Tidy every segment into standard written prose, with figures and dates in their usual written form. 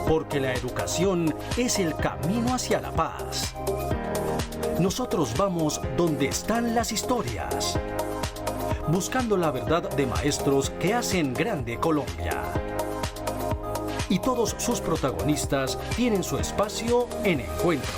porque la educación es el camino hacia la paz. Nosotros vamos donde están las historias, buscando la verdad de maestros que hacen grande Colombia. Y todos sus protagonistas tienen su espacio en Encuentro.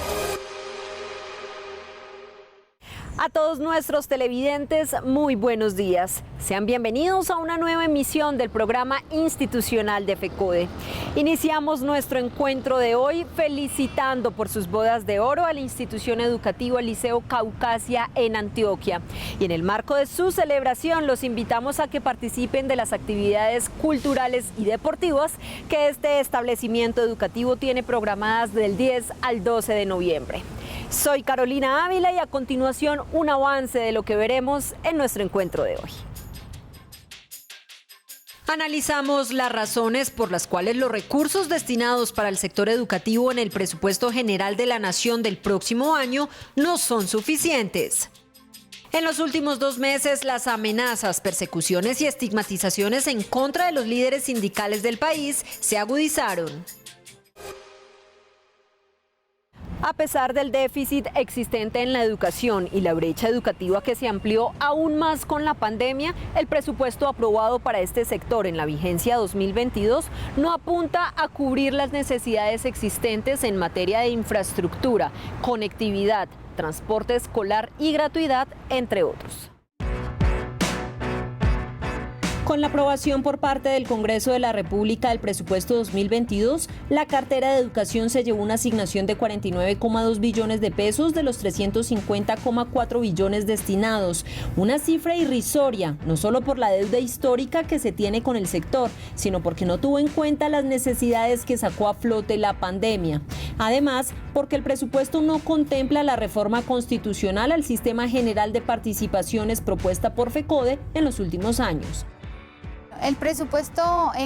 A todos nuestros televidentes, muy buenos días. Sean bienvenidos a una nueva emisión del programa institucional de FECODE. Iniciamos nuestro encuentro de hoy felicitando por sus bodas de oro a la institución educativa Liceo Caucasia en Antioquia. Y en el marco de su celebración los invitamos a que participen de las actividades culturales y deportivas que este establecimiento educativo tiene programadas del 10 al 12 de noviembre. Soy Carolina Ávila y a continuación un avance de lo que veremos en nuestro encuentro de hoy. Analizamos las razones por las cuales los recursos destinados para el sector educativo en el presupuesto general de la Nación del próximo año no son suficientes. En los últimos 2 meses, las amenazas, persecuciones y estigmatizaciones en contra de los líderes sindicales del país se agudizaron. A pesar del déficit existente en la educación y la brecha educativa que se amplió aún más con la pandemia, el presupuesto aprobado para este sector en la vigencia 2022 no apunta a cubrir las necesidades existentes en materia de infraestructura, conectividad, transporte escolar y gratuidad, entre otros. Con la aprobación por parte del Congreso de la República del presupuesto 2022, la cartera de educación se llevó una asignación de 49,2 billones de pesos de los 350,4 billones destinados, una cifra irrisoria, no solo por la deuda histórica que se tiene con el sector, sino porque no tuvo en cuenta las necesidades que sacó a flote la pandemia. Además, porque el presupuesto no contempla la reforma constitucional al Sistema General de Participaciones propuesta por FECODE en los últimos años. El presupuesto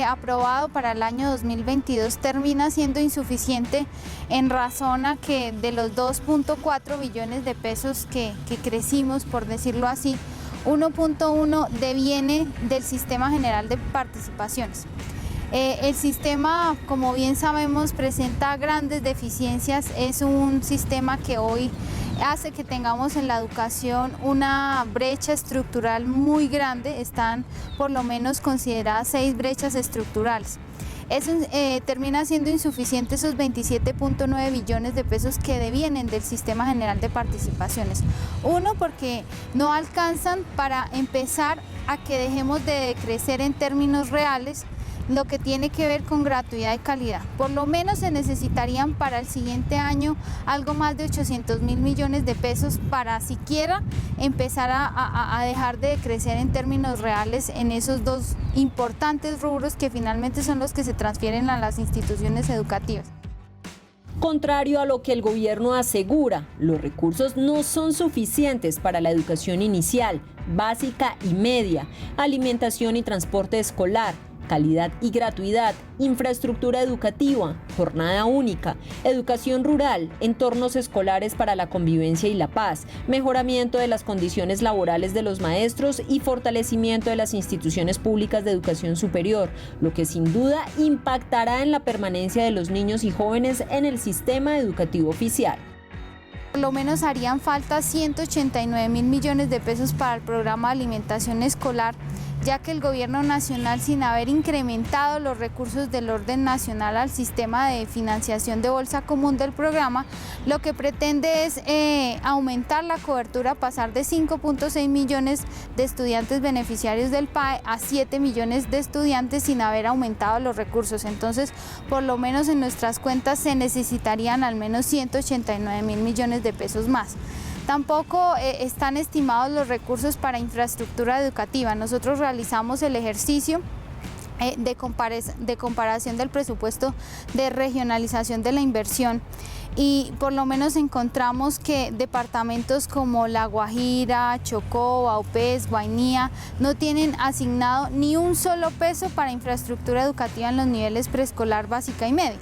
aprobado para el año 2022 termina siendo insuficiente en razón a que de los 2.4 billones de pesos que crecimos, por decirlo así, 1.1 deviene del Sistema General de Participaciones. El sistema, como bien sabemos, presenta grandes deficiencias. Es un sistema que hoy hace que tengamos en la educación una brecha estructural muy grande. Están por lo menos consideradas 6 brechas estructurales. Eso termina siendo insuficiente esos 27.9 billones de pesos que devienen del Sistema General de Participaciones. Uno, porque no alcanzan para empezar a que dejemos de crecer en términos reales lo que tiene que ver con gratuidad y calidad. Por lo menos se necesitarían para el siguiente año algo más de 800.000 millones de pesos para siquiera empezar a dejar de crecer en términos reales en esos 2 importantes rubros que finalmente son los que se transfieren a las instituciones educativas. Contrario a lo que el gobierno asegura, los recursos no son suficientes para la educación inicial, básica y media, alimentación y transporte escolar, calidad y gratuidad, infraestructura educativa, jornada única, educación rural, entornos escolares para la convivencia y la paz, mejoramiento de las condiciones laborales de los maestros y fortalecimiento de las instituciones públicas de educación superior, lo que sin duda impactará en la permanencia de los niños y jóvenes en el sistema educativo oficial. Por lo menos harían falta 189.000 millones de pesos para el programa de alimentación escolar, ya que el gobierno nacional, sin haber incrementado los recursos del orden nacional al sistema de financiación de bolsa común del programa, lo que pretende es aumentar la cobertura, pasar de 5.6 millones de estudiantes beneficiarios del PAE a 7 millones de estudiantes sin haber aumentado los recursos. Entonces, por lo menos en nuestras cuentas se necesitarían al menos 189.000 millones de pesos más. Tampoco están estimados los recursos para infraestructura educativa. Nosotros realizamos el ejercicio de comparación del presupuesto de regionalización de la inversión y por lo menos encontramos que departamentos como La Guajira, Chocó, Vaupés, Guainía no tienen asignado ni un solo peso para infraestructura educativa en los niveles preescolar, básica y media.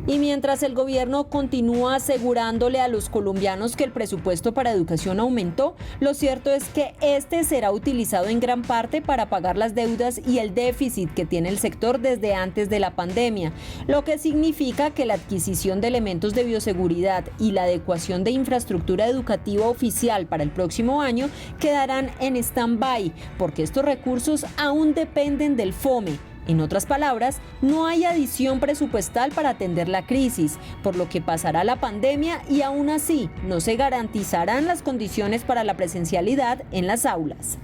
Y mientras el gobierno continúa asegurándole a los colombianos que el presupuesto para educación aumentó, lo cierto es que este será utilizado en gran parte para pagar las deudas y el déficit que tiene el sector desde antes de la pandemia, lo que significa que la adquisición de elementos de bioseguridad y la adecuación de infraestructura educativa oficial para el próximo año quedarán en stand-by, porque estos recursos aún dependen del FOME. En otras palabras, no hay adición presupuestal para atender la crisis, por lo que pasará la pandemia y aún así no se garantizarán las condiciones para la presencialidad en las aulas.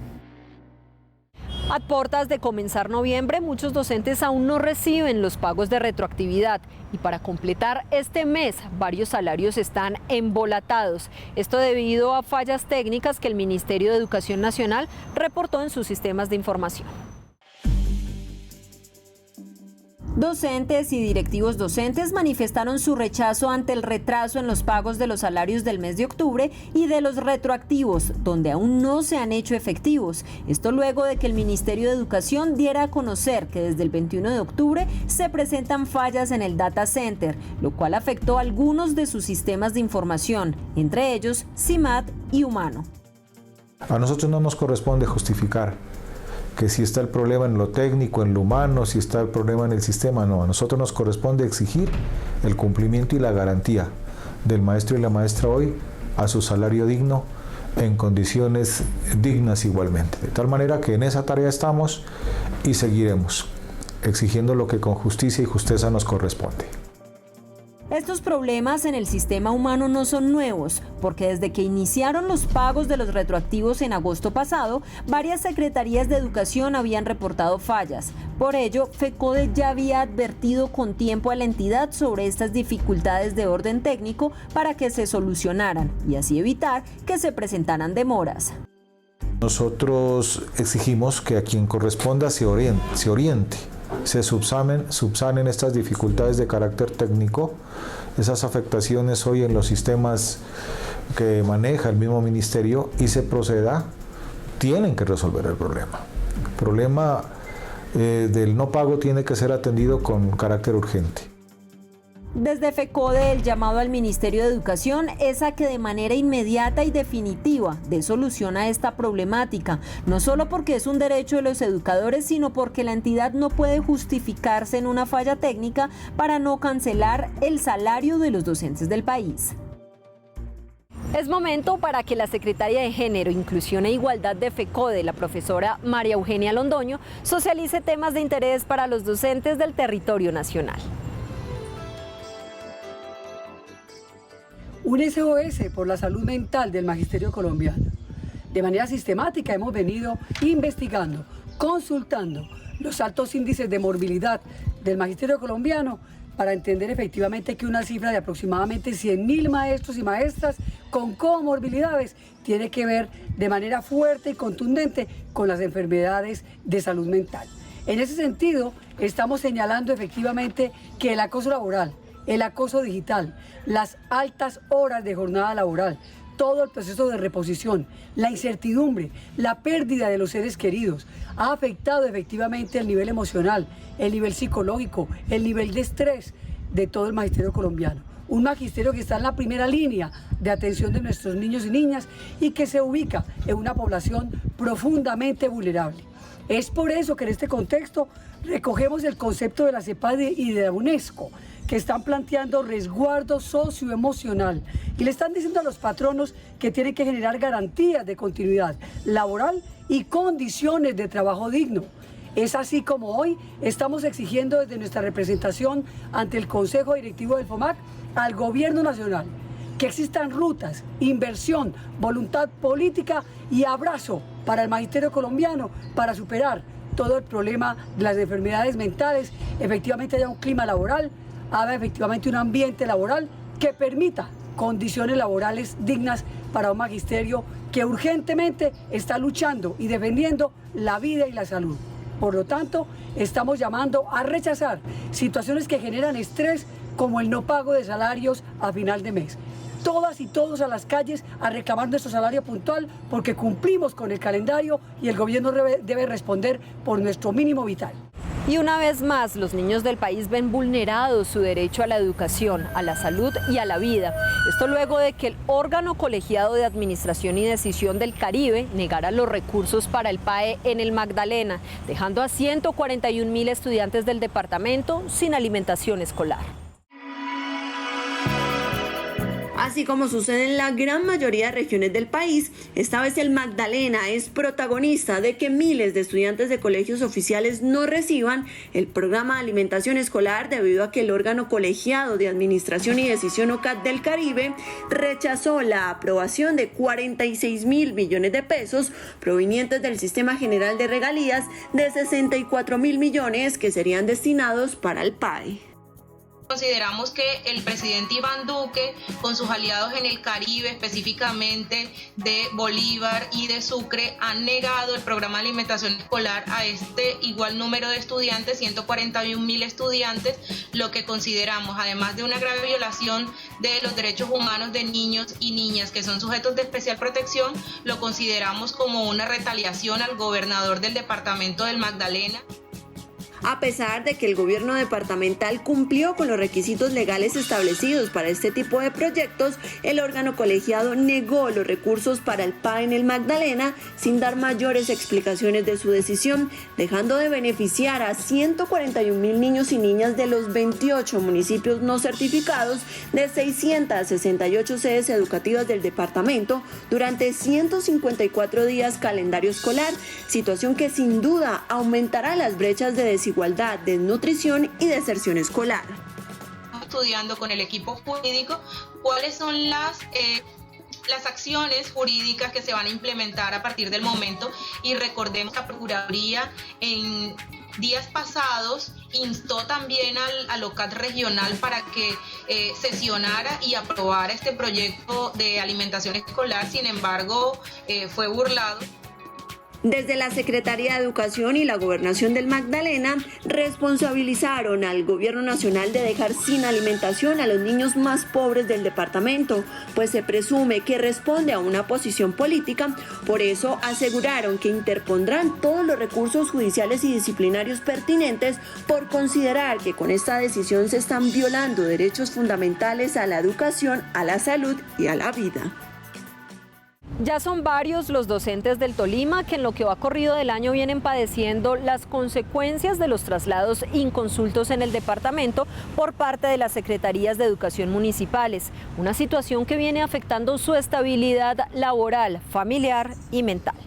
A puertas de comenzar noviembre, muchos docentes aún no reciben los pagos de retroactividad y para completar este mes, varios salarios están embolatados. Esto debido a fallas técnicas que el Ministerio de Educación Nacional reportó en sus sistemas de información. Docentes y directivos docentes manifestaron su rechazo ante el retraso en los pagos de los salarios del mes de octubre y de los retroactivos, donde aún no se han hecho efectivos. Esto luego de que el Ministerio de Educación diera a conocer que desde el 21 de octubre se presentan fallas en el data center, lo cual afectó algunos de sus sistemas de información, entre ellos CIMAT y Humano. A nosotros no nos corresponde justificar que si está el problema en lo técnico, en lo humano, si está el problema en el sistema, no. A nosotros nos corresponde exigir el cumplimiento y la garantía del maestro y la maestra hoy a su salario digno en condiciones dignas igualmente. De tal manera que en esa tarea estamos y seguiremos exigiendo lo que con justicia y justeza nos corresponde. Estos problemas en el sistema humano no son nuevos, porque desde que iniciaron los pagos de los retroactivos en agosto pasado, varias secretarías de educación habían reportado fallas. Por ello, FECODE ya había advertido con tiempo a la entidad sobre estas dificultades de orden técnico para que se solucionaran y así evitar que se presentaran demoras. Nosotros exigimos que a quien corresponda se oriente, se subsanen estas dificultades de carácter técnico, esas afectaciones hoy en los sistemas que maneja el mismo ministerio y se proceda. Tienen que resolver el problema. El problema del no pago tiene que ser atendido con carácter urgente. Desde FECODE, el llamado al Ministerio de Educación es a que de manera inmediata y definitiva dé solución a esta problemática, no solo porque es un derecho de los educadores, sino porque la entidad no puede justificarse en una falla técnica para no cancelar el salario de los docentes del país. Es momento para que la secretaria de Género, Inclusión e Igualdad de FECODE, la profesora María Eugenia Londoño, socialice temas de interés para los docentes del territorio nacional. Un SOS por la salud mental del magisterio colombiano. De manera sistemática hemos venido investigando, consultando los altos índices de morbilidad del magisterio colombiano para entender efectivamente que una cifra de aproximadamente 100.000 maestros y maestras con comorbilidades tiene que ver de manera fuerte y contundente con las enfermedades de salud mental. En ese sentido, estamos señalando efectivamente que el acoso laboral, el acoso digital, las altas horas de jornada laboral, todo el proceso de reposición, la incertidumbre, la pérdida de los seres queridos, ha afectado efectivamente el nivel emocional, el nivel psicológico, el nivel de estrés de todo el magisterio colombiano. Un magisterio que está en la primera línea de atención de nuestros niños y niñas y que se ubica en una población profundamente vulnerable. Es por eso que en este contexto recogemos el concepto de la CEPAD y de la UNESCO, que están planteando resguardo socioemocional y le están diciendo a los patronos que tienen que generar garantías de continuidad laboral y condiciones de trabajo digno. Es así como hoy estamos exigiendo desde nuestra representación ante el Consejo Directivo del FOMAC al Gobierno Nacional que existan rutas, inversión, voluntad política y abrazo para el magisterio colombiano para superar todo el problema de las enfermedades mentales, efectivamente haya un clima laboral, haga efectivamente un ambiente laboral que permita condiciones laborales dignas para un magisterio que urgentemente está luchando y defendiendo la vida y la salud. Por lo tanto, estamos llamando a rechazar situaciones que generan estrés como el no pago de salarios a final de mes. Todas y todos a las calles a reclamar nuestro salario puntual porque cumplimos con el calendario y el gobierno debe responder por nuestro mínimo vital. Y una vez más, los niños del país ven vulnerado su derecho a la educación, a la salud y a la vida. Esto luego de que el órgano colegiado de administración y decisión del Caribe negara los recursos para el PAE en el Magdalena, dejando a 141.000 estudiantes del departamento sin alimentación escolar. Así como sucede en la gran mayoría de regiones del país, esta vez el Magdalena es protagonista de que miles de estudiantes de colegios oficiales no reciban el programa de alimentación escolar debido a que el órgano colegiado de administración y decisión OCAD del Caribe rechazó la aprobación de 46.000 millones de pesos provenientes del Sistema General de Regalías de 64.000 millones que serían destinados para el PAE. Consideramos que el presidente Iván Duque, con sus aliados en el Caribe, específicamente de Bolívar y de Sucre, han negado el programa de alimentación escolar a este igual número de estudiantes, 141.000 estudiantes, lo que consideramos, además de una grave violación de los derechos humanos de niños y niñas que son sujetos de especial protección, lo consideramos como una retaliación al gobernador del departamento del Magdalena. A pesar de que el gobierno departamental cumplió con los requisitos legales establecidos para este tipo de proyectos, el órgano colegiado negó los recursos para el PAE en el Magdalena sin dar mayores explicaciones de su decisión, dejando de beneficiar a 141.000 niños y niñas de los 28 municipios no certificados de 668 sedes educativas del departamento durante 154 días calendario escolar, situación que sin duda aumentará las brechas de desigualdad, desnutrición y deserción escolar. Estudiando con el equipo jurídico cuáles son las acciones jurídicas que se van a implementar a partir del momento, y recordemos que la Procuraduría en días pasados instó también al OCAD regional para que sesionara y aprobara este proyecto de alimentación escolar, sin embargo fue burlado. Desde la Secretaría de Educación y la Gobernación del Magdalena responsabilizaron al Gobierno Nacional de dejar sin alimentación a los niños más pobres del departamento, pues se presume que responde a una posición política. Por eso aseguraron que interpondrán todos los recursos judiciales y disciplinarios pertinentes por considerar que con esta decisión se están violando derechos fundamentales a la educación, a la salud y a la vida. Ya son varios los docentes del Tolima que en lo que va corrido del año vienen padeciendo las consecuencias de los traslados inconsultos en el departamento por parte de las secretarías de educación municipales, una situación que viene afectando su estabilidad laboral, familiar y mental.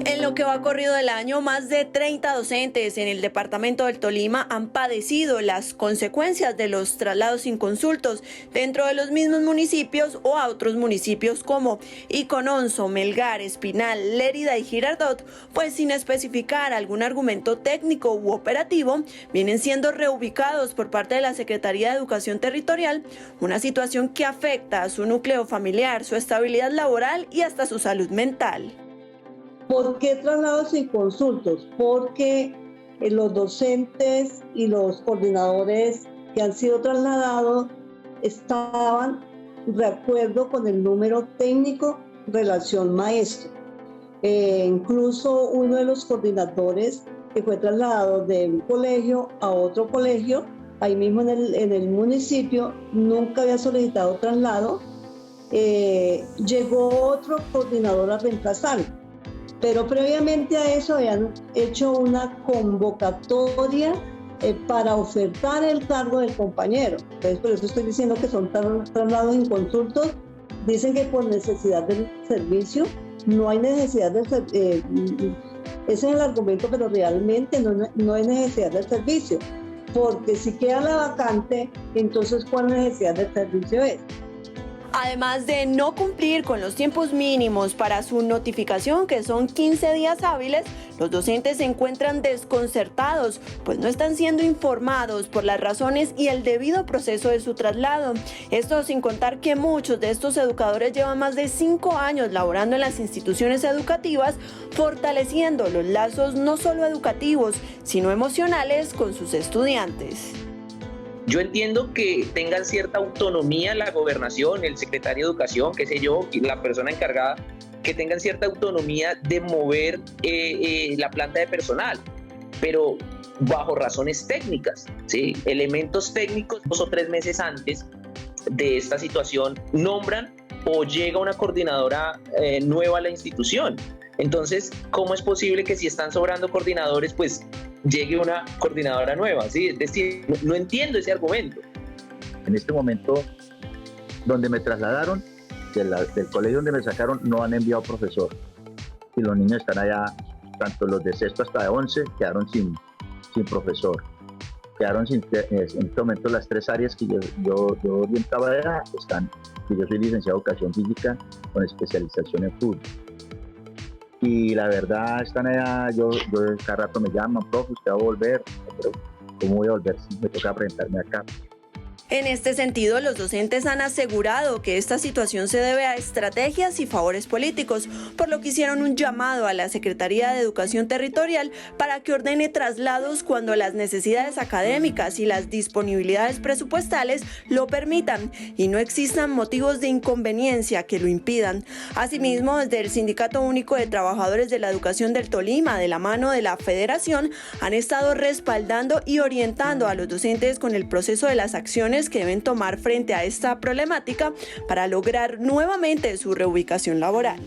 En lo que va corrido del año, más de 30 docentes en el departamento del Tolima han padecido las consecuencias de los traslados inconsultos dentro de los mismos municipios o a otros municipios como Icononso, Melgar, Espinal, Lérida y Girardot, pues sin especificar algún argumento técnico u operativo, vienen siendo reubicados por parte de la Secretaría de Educación Territorial, una situación que afecta a su núcleo familiar, su estabilidad laboral y hasta su salud mental. ¿Por qué traslados inconsultos? Porque los docentes y los coordinadores que han sido trasladados estaban de acuerdo con el número técnico relación maestro. Incluso uno de los coordinadores que fue trasladado de un colegio a otro colegio, ahí mismo en el municipio, nunca había solicitado traslado, llegó otro coordinador a reemplazarlo. Pero previamente a eso habían hecho una convocatoria para ofertar el cargo del compañero. Entonces, por eso estoy diciendo que son traslados inconsultos. Dicen que por necesidad del servicio, no hay necesidad del servicio. Ese es el argumento, pero realmente no hay necesidad del servicio. Porque si queda la vacante, entonces ¿cuál necesidad del servicio es? Además de no cumplir con los tiempos mínimos para su notificación, que son 15 días hábiles, los docentes se encuentran desconcertados, pues no están siendo informados por las razones y el debido proceso de su traslado. Esto sin contar que muchos de estos educadores llevan más de 5 años laborando en las instituciones educativas, fortaleciendo los lazos no solo educativos, sino emocionales con sus estudiantes. Yo entiendo que tengan cierta autonomía la gobernación, el secretario de educación, qué sé yo, y la persona encargada que tengan cierta autonomía de mover la planta de personal, pero bajo razones técnicas, ¿sí? Elementos técnicos. 2 o 3 meses antes de esta situación nombran o llega una coordinadora nueva a la institución. Entonces, ¿cómo es posible que si están sobrando coordinadores, pues llegue una coordinadora nueva? ¿Sí? Es decir, no entiendo ese argumento. En este momento, donde me trasladaron, del colegio donde me sacaron, no han enviado profesor. Y los niños están allá, tanto los de sexto hasta de 11, quedaron sin profesor. Quedaron sin, en este momento las 3 áreas que yo orientaba allá están, que yo soy licenciado en Educación Física con especialización en fútbol. Y la verdad están allá, yo cada rato me llaman, profe, usted va a volver, pero ¿cómo voy a volver si me toca presentarme acá? En este sentido, los docentes han asegurado que esta situación se debe a estrategias y favores políticos, por lo que hicieron un llamado a la Secretaría de Educación Territorial para que ordene traslados cuando las necesidades académicas y las disponibilidades presupuestales lo permitan y no existan motivos de inconveniencia que lo impidan. Asimismo, desde el Sindicato Único de Trabajadores de la Educación del Tolima, de la mano de la Federación, han estado respaldando y orientando a los docentes con el proceso de las acciones que deben tomar frente a esta problemática para lograr nuevamente su reubicación laboral.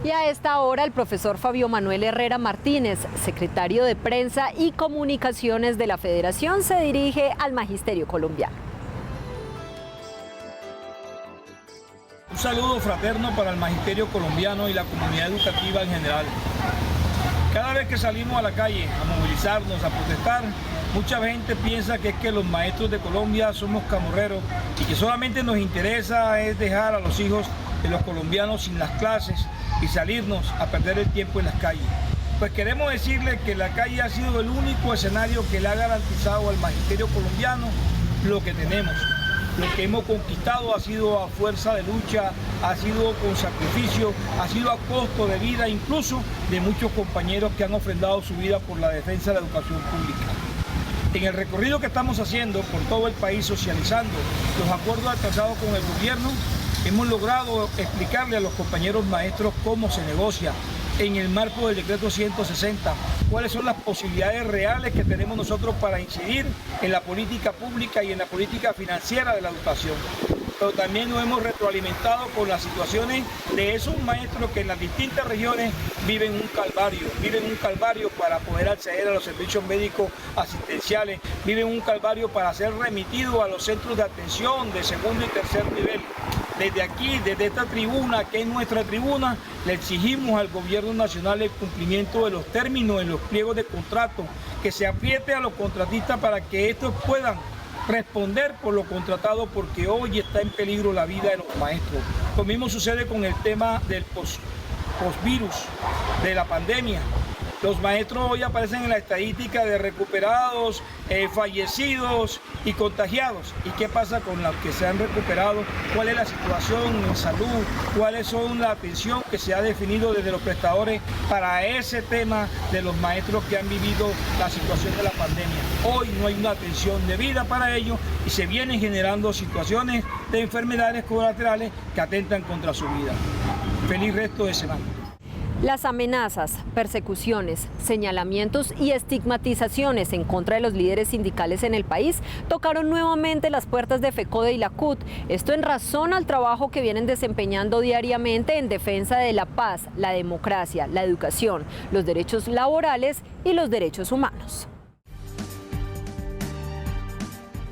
Y a esta hora el profesor Fabio Manuel Herrera Martínez, secretario de Prensa y Comunicaciones de la Federación, se dirige al Magisterio Colombiano. Un saludo fraterno para el Magisterio Colombiano y la comunidad educativa en general. Cada vez que salimos a la calle a movilizarnos, a protestar, mucha gente piensa que es que los maestros de Colombia somos camorreros y que solamente nos interesa es dejar a los hijos de los colombianos sin las clases y salirnos a perder el tiempo en las calles. Pues queremos decirles que la calle ha sido el único escenario que le ha garantizado al magisterio colombiano lo que tenemos. Lo que hemos conquistado ha sido a fuerza de lucha, ha sido con sacrificio, ha sido a costo de vida, incluso de muchos compañeros que han ofrendado su vida por la defensa de la educación pública. En el recorrido que estamos haciendo por todo el país socializando los acuerdos alcanzados con el gobierno, hemos logrado explicarle a los compañeros maestros cómo se negocia en el marco del decreto 160, cuáles son las posibilidades reales que tenemos nosotros para incidir en la política pública y en la política financiera de la educación. Pero también nos hemos retroalimentado con las situaciones de esos maestros que en las distintas regiones viven un calvario para poder acceder a los servicios médicos asistenciales, viven un calvario para ser remitidos a los centros de atención de segundo y tercer nivel. Desde aquí, desde esta tribuna, que es nuestra tribuna, le exigimos al gobierno nacional el cumplimiento de los términos en los pliegos de contrato, que se apriete a los contratistas para que estos puedan responder por lo contratado, porque hoy está en peligro la vida de los maestros. Lo mismo sucede con el tema del postvirus, de la pandemia. Los maestros hoy aparecen en la estadística de recuperados, fallecidos y contagiados. ¿Y qué pasa con los que se han recuperado? ¿Cuál es la situación en salud? ¿Cuáles son la atención que se ha definido desde los prestadores para ese tema de los maestros que han vivido la situación de la pandemia? Hoy no hay una atención debida para ellos y se vienen generando situaciones de enfermedades colaterales que atentan contra su vida. Feliz resto de semana. Las amenazas, persecuciones, señalamientos y estigmatizaciones en contra de los líderes sindicales en el país tocaron nuevamente las puertas de FECODE y la CUT. Esto en razón al trabajo que vienen desempeñando diariamente en defensa de la paz, la democracia, la educación, los derechos laborales y los derechos humanos.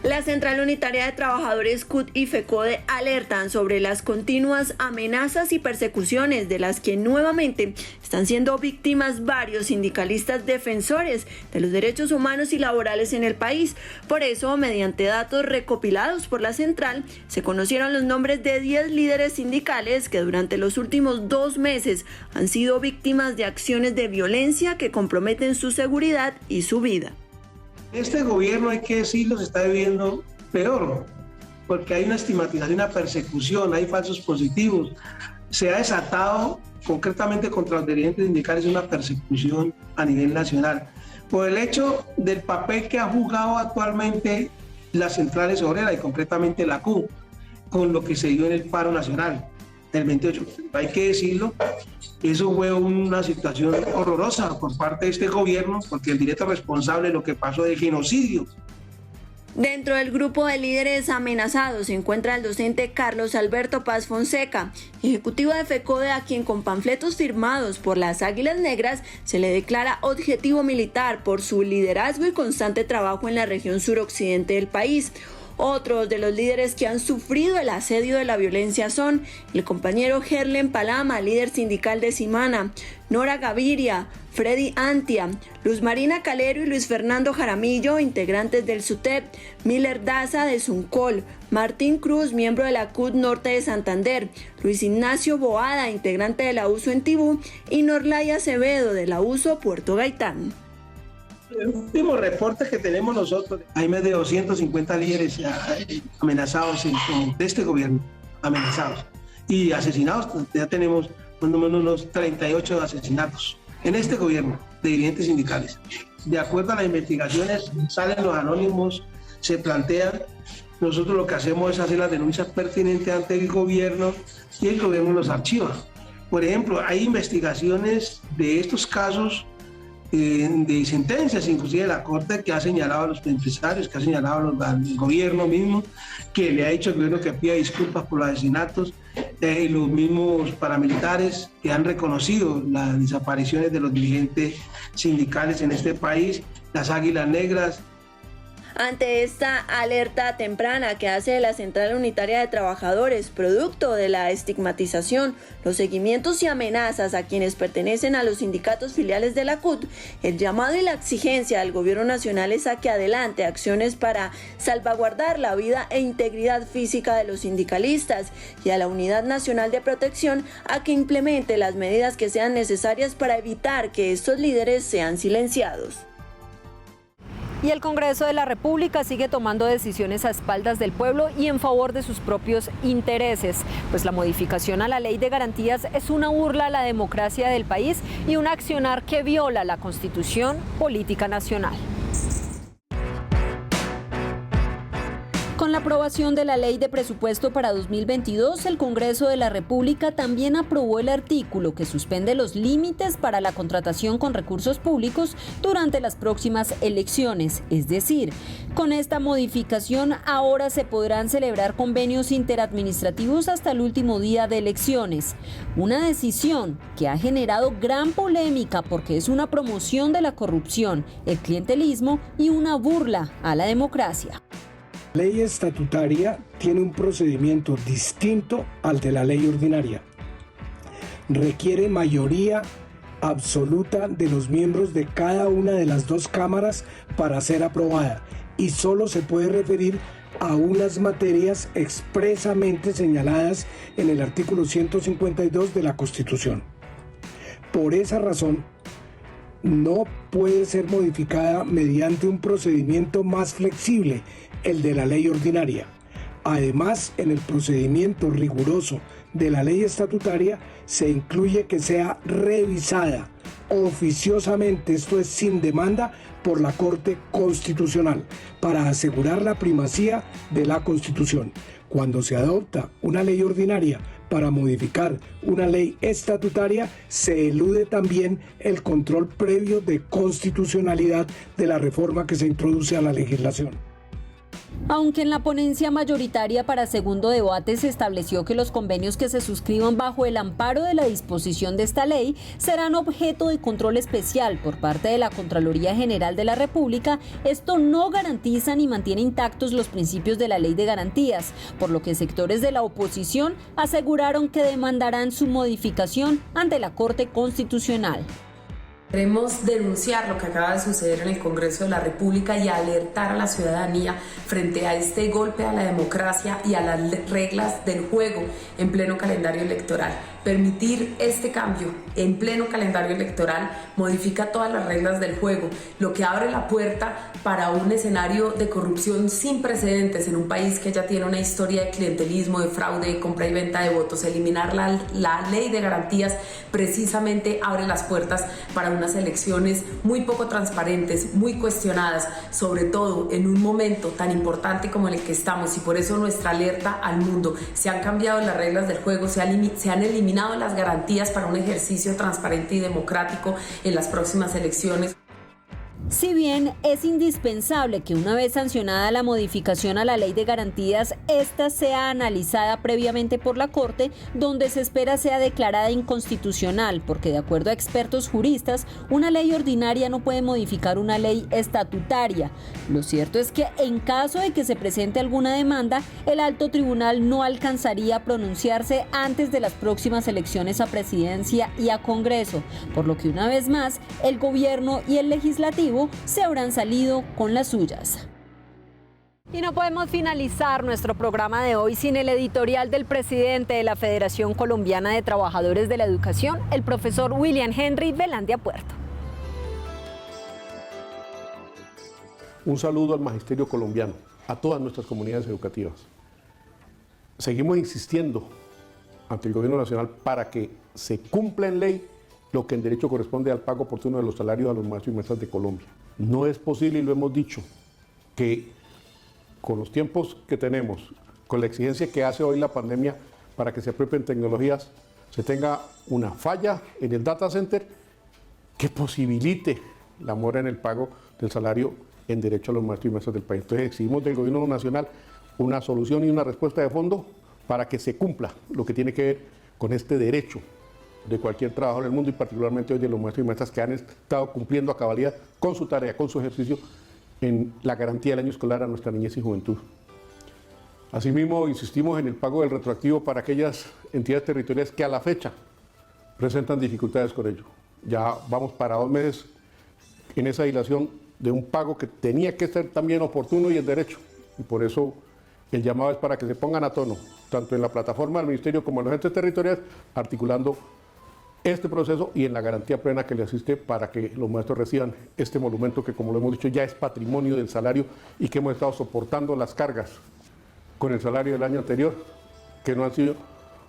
La Central Unitaria de Trabajadores CUT y FECODE alertan sobre las continuas amenazas y persecuciones de las que nuevamente están siendo víctimas varios sindicalistas defensores de los derechos humanos y laborales en el país. Por eso, mediante datos recopilados por la Central, se conocieron los nombres de 10 líderes sindicales que durante los últimos 2 meses han sido víctimas de acciones de violencia que comprometen su seguridad y su vida. Este gobierno, hay que decirlo, se está viviendo peor, porque hay una estigmatización, una persecución, hay falsos positivos. Se ha desatado concretamente contra los dirigentes sindicales una persecución a nivel nacional, por el hecho del papel que ha jugado actualmente las centrales obreras y concretamente la CUT, con lo que se dio en el paro nacional. del 28. Hay que decirlo, eso fue una situación horrorosa por parte de este gobierno, porque el directo responsable de lo que pasó del genocidio. Dentro del grupo de líderes amenazados se encuentra el docente Carlos Alberto Paz Fonseca, ejecutivo de FECODE, a quien con panfletos firmados por las Águilas Negras se le declara objetivo militar por su liderazgo y constante trabajo en la región suroccidente del país. Otros de los líderes que han sufrido el asedio de la violencia son el compañero Gerlen Palama, líder sindical de Simana, Nora Gaviria, Freddy Antia, Luz Marina Calero y Luis Fernando Jaramillo, integrantes del SUTEP, Miller Daza de Suncol, Martín Cruz, miembro de la CUT Norte de Santander, Luis Ignacio Boada, integrante de la USO en Tibú, y Norlay Acevedo de la USO Puerto Gaitán. El último reporte que tenemos nosotros, hay más de 250 líderes amenazados de este gobierno, amenazados. Y asesinados, ya tenemos más o menos unos 38 asesinatos en este gobierno de dirigentes sindicales. De acuerdo a las investigaciones, salen los anónimos, se plantean, nosotros lo que hacemos es hacer las denuncias pertinentes ante el gobierno y el gobierno los archiva. Por ejemplo, hay investigaciones de estos casos de sentencias, inclusive de la Corte, que ha señalado a los empresarios, que ha señalado al gobierno mismo, que le ha dicho al gobierno que pida disculpas por los asesinatos, y los mismos paramilitares que han reconocido las desapariciones de los dirigentes sindicales en este país, las Águilas Negras. Ante esta alerta temprana que hace la Central Unitaria de Trabajadores, producto de la estigmatización, los seguimientos y amenazas a quienes pertenecen a los sindicatos filiales de la CUT, el llamado y la exigencia del Gobierno Nacional es a que adelante acciones para salvaguardar la vida e integridad física de los sindicalistas y a la Unidad Nacional de Protección a que implemente las medidas que sean necesarias para evitar que estos líderes sean silenciados. Y el Congreso de la República sigue tomando decisiones a espaldas del pueblo y en favor de sus propios intereses, pues la modificación a la Ley de Garantías es una burla a la democracia del país y un accionar que viola la Constitución Política Nacional. Con la aprobación de la Ley de Presupuesto para 2022, el Congreso de la República también aprobó el artículo que suspende los límites para la contratación con recursos públicos durante las próximas elecciones. Es decir, con esta modificación ahora se podrán celebrar convenios interadministrativos hasta el último día de elecciones. Una decisión que ha generado gran polémica porque es una promoción de la corrupción, el clientelismo y una burla a la democracia. La ley estatutaria tiene un procedimiento distinto al de la ley ordinaria. Requiere mayoría absoluta de los miembros de cada una de las dos cámaras para ser aprobada y solo se puede referir a unas materias expresamente señaladas en el artículo 152 de la Constitución. Por esa razón, no puede ser modificada mediante un procedimiento más flexible, el de la ley ordinaria. Además, en el procedimiento riguroso de la ley estatutaria se incluye que sea revisada oficiosamente, esto es sin demanda, por la Corte Constitucional, para asegurar la primacía de la Constitución. Cuando se adopta una ley ordinaria para modificar una ley estatutaria, se elude también el control previo de constitucionalidad de la reforma que se introduce a la legislación. Aunque en la ponencia mayoritaria para segundo debate se estableció que los convenios que se suscriban bajo el amparo de la disposición de esta ley serán objeto de control especial por parte de la Contraloría General de la República, esto no garantiza ni mantiene intactos los principios de la Ley de Garantías, por lo que sectores de la oposición aseguraron que demandarán su modificación ante la Corte Constitucional. Queremos denunciar lo que acaba de suceder en el Congreso de la República y alertar a la ciudadanía frente a este golpe a la democracia y a las reglas del juego en pleno calendario electoral. Permitir este cambio en pleno calendario electoral modifica todas las reglas del juego, lo que abre la puerta para un escenario de corrupción sin precedentes en un país que ya tiene una historia de clientelismo, de fraude, de compra y venta de votos. Eliminar la ley de garantías precisamente abre las puertas para unas elecciones muy poco transparentes, muy cuestionadas, sobre todo en un momento tan importante como el que estamos, y por eso nuestra alerta al mundo. Se han cambiado las reglas del juego, se han eliminado las garantías para un ejercicio transparente y democrático en las próximas elecciones. Si bien es indispensable que una vez sancionada la modificación a la ley de garantías, esta sea analizada previamente por la Corte, donde se espera sea declarada inconstitucional, porque de acuerdo a expertos juristas, una ley ordinaria no puede modificar una ley estatutaria. Lo cierto es que en caso de que se presente alguna demanda, el alto tribunal no alcanzaría a pronunciarse antes de las próximas elecciones a presidencia y a Congreso, por lo que una vez más el gobierno y el legislativo se habrán salido con las suyas. Y no podemos finalizar nuestro programa de hoy sin el editorial del presidente de la Federación Colombiana de Trabajadores de la Educación, el profesor William Henry Velandia Puerto. Un saludo al magisterio colombiano, a todas nuestras comunidades educativas. Seguimos insistiendo ante el gobierno nacional para que se cumpla en ley lo que en derecho corresponde al pago oportuno de los salarios a los maestros y maestras de Colombia. No es posible, y lo hemos dicho, que con los tiempos que tenemos, con la exigencia que hace hoy la pandemia para que se apropien tecnologías, se tenga una falla en el data center que posibilite la mora en el pago del salario en derecho a los maestros y maestras del país. Entonces exigimos del gobierno nacional una solución y una respuesta de fondo para que se cumpla lo que tiene que ver con este derecho de cualquier trabajador del mundo, y particularmente hoy de los maestros y maestras que han estado cumpliendo a cabalidad con su tarea, con su ejercicio en la garantía del año escolar a nuestra niñez y juventud. Asimismo, insistimos en el pago del retroactivo para aquellas entidades territoriales que a la fecha presentan dificultades con ello. Ya vamos para 2 meses en esa dilación de un pago que tenía que ser también oportuno y en derecho, y por eso el llamado es para que se pongan a tono, tanto en la plataforma del Ministerio como en los entes territoriales, articulando este proceso y en la garantía plena que le asiste para que los maestros reciban este monumento que, como lo hemos dicho, ya es patrimonio del salario y que hemos estado soportando las cargas con el salario del año anterior, que no han sido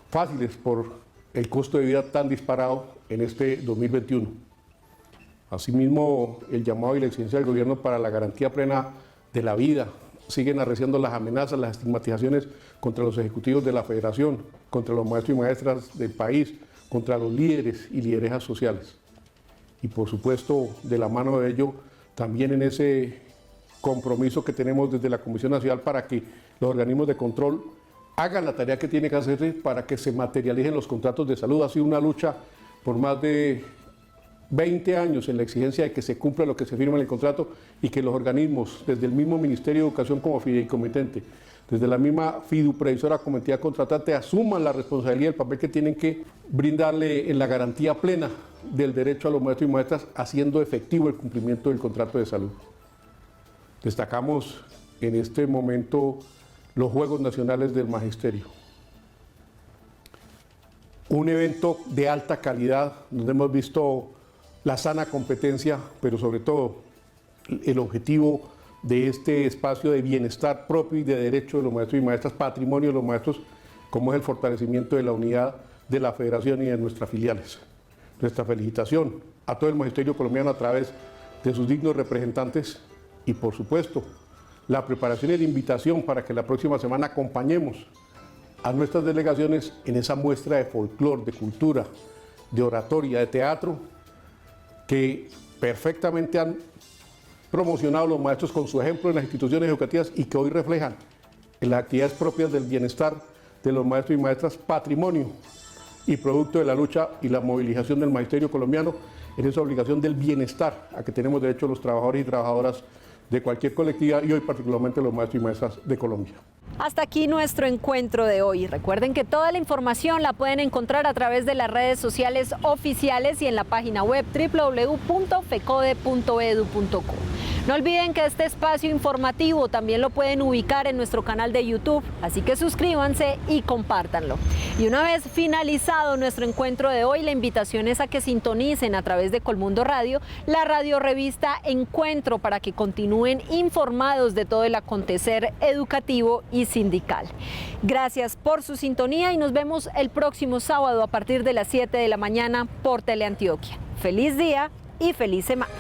fáciles por el costo de vida tan disparado en este 2021. Asimismo, el llamado y la exigencia del gobierno para la garantía plena de la vida. Siguen arreciando las amenazas, las estigmatizaciones contra los ejecutivos de la Federación, contra los maestros y maestras del país, contra los líderes y lideresas sociales. Y por supuesto, de la mano de ello, también en ese compromiso que tenemos desde la Comisión Nacional para que los organismos de control hagan la tarea que tienen que hacerse para que se materialicen los contratos de salud. Ha sido una lucha por más de 20 años en la exigencia de que se cumpla lo que se firma en el contrato y que los organismos, desde el mismo Ministerio de Educación como fideicomitente, desde la misma fiduprevisora como entidad contratante, asuman la responsabilidad y el papel que tienen que brindarle en la garantía plena del derecho a los maestros y maestras, haciendo efectivo el cumplimiento del contrato de salud. Destacamos en este momento los Juegos Nacionales del Magisterio. Un evento de alta calidad, donde hemos visto la sana competencia, pero sobre todo el objetivo de este espacio de bienestar propio y de derecho de los maestros y maestras, patrimonio de los maestros, como es el fortalecimiento de la unidad de la Federación y de nuestras filiales. Nuestra felicitación a todo el magisterio colombiano a través de sus dignos representantes y, por supuesto, la preparación y la invitación para que la próxima semana acompañemos a nuestras delegaciones en esa muestra de folclore, de cultura, de oratoria, de teatro, que perfectamente han promocionado los maestros con su ejemplo en las instituciones educativas y que hoy reflejan en las actividades propias del bienestar de los maestros y maestras, patrimonio y producto de la lucha y la movilización del magisterio colombiano en esa obligación del bienestar a que tenemos derecho los trabajadores y trabajadoras de cualquier colectividad y hoy particularmente los maestros y maestras de Colombia. Hasta aquí nuestro encuentro de hoy. Recuerden que toda la información la pueden encontrar a través de las redes sociales oficiales y en la página web www.fecode.edu.co. No olviden que este espacio informativo también lo pueden ubicar en nuestro canal de YouTube, así que suscríbanse y compártanlo. Y una vez finalizado nuestro encuentro de hoy, la invitación es a que sintonicen a través de Colmundo Radio la radio revista Encuentro para que continúen continúen informados de todo el acontecer educativo y sindical. Gracias por su sintonía y nos vemos el próximo sábado a partir de las 7 de la mañana por Teleantioquia. Feliz día y feliz semana.